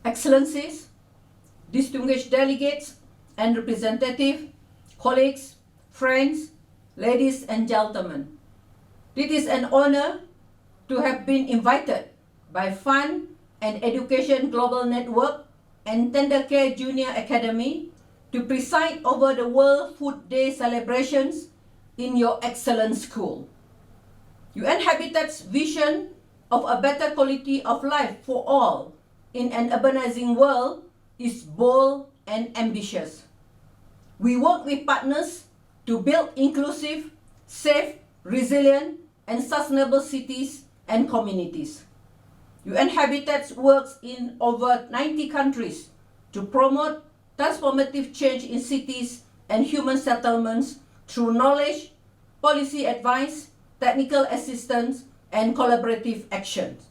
Excellencies, distinguished delegates and representatives, colleagues, friends, ladies and gentlemen. It is an honor to have been invited by Fun and Education Global Network and Tendercare Junior Academy to preside over the World Food Day celebrations in your excellent school. UN Habitat's vision of a better quality of life for all in an urbanizing world is bold and ambitious. We work with partners to build inclusive, safe, resilient, and sustainable cities and communities. UN Habitat works in over 90 countries to promote transformative change in cities and human settlements through knowledge, policy advice, technical assistance, and collaborative actions.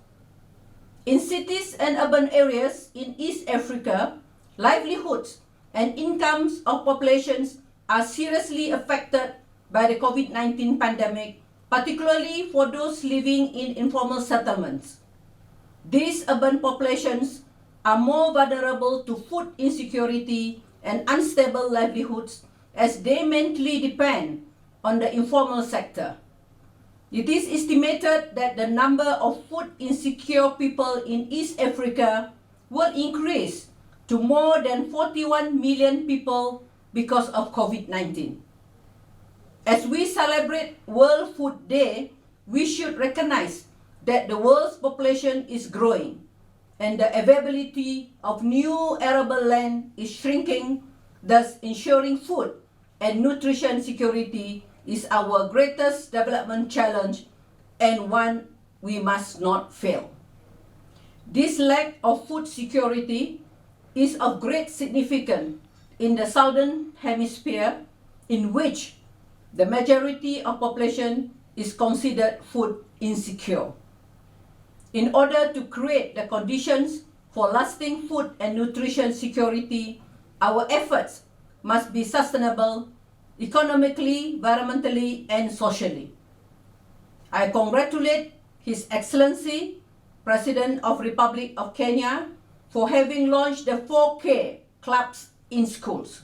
In cities and urban areas in East Africa, livelihoods and incomes of populations are seriously affected by the COVID-19 pandemic, particularly for those living in informal settlements. These urban populations are more vulnerable to food insecurity and unstable livelihoods as they mainly depend on the informal sector. It is estimated that the number of food insecure people in East Africa will increase to more than 41 million people because of COVID-19. As we celebrate World Food Day, we should recognize that the world's population is growing and the availability of new arable land is shrinking, thus ensuring food and nutrition security is our greatest development challenge and one we must not fail. This lack of food security is of great significance in the Southern Hemisphere, in which the majority of population is considered food insecure. In order to create the conditions for lasting food and nutrition security, our efforts must be sustainable economically, environmentally, and socially. I congratulate His Excellency, President of Republic of Kenya, for having launched the 4K clubs in schools.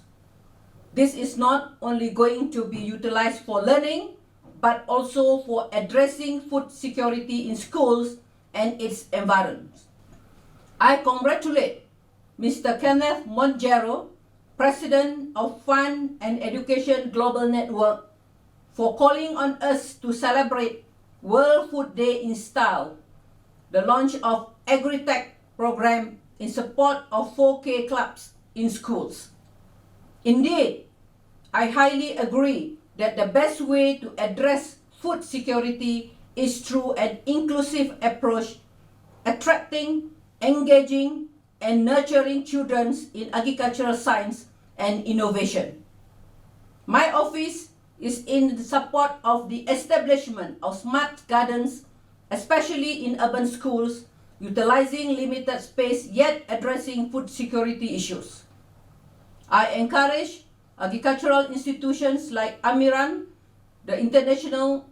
This is not only going to be utilized for learning, but also for addressing food security in schools and its environment. I congratulate Mr. Kenneth Monteiro, President of Fun and Education Global Network, for calling on us to celebrate World Food Day in style, the launch of AgriTech program in support of 4K clubs in schools. Indeed, I highly agree that the best way to address food security is through an inclusive approach, attracting, engaging, and nurturing children in agricultural science and innovation. My office is in support of the establishment of smart gardens, especially in urban schools, utilizing limited space yet addressing food security issues. I encourage agricultural institutions like Amiran, the International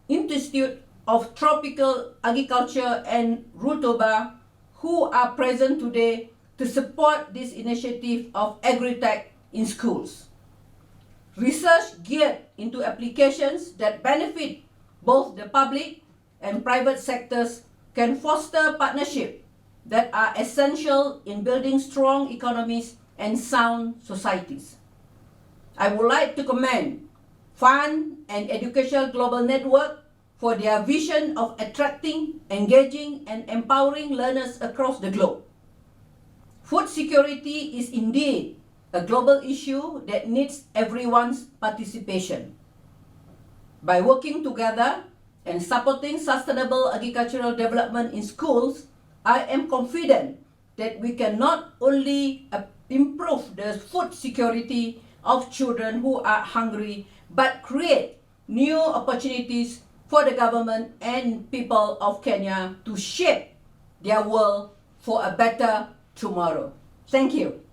Institute of Tropical Agriculture, and Rutoba, who are present today to support this initiative of AgriTech in schools. Research geared into applications that benefit both the public and private sectors can foster partnerships that are essential in building strong economies and sound societies. I would like to commend Fun and Education Global Network for their vision of attracting, engaging, and empowering learners across the globe. Food security is indeed a global issue that needs everyone's participation. By working together and supporting sustainable agricultural development in schools, I am confident that we can not only improve the food security of children who are hungry, but create new opportunities for the government and people of Kenya to shape their world for a better tomorrow. Thank you.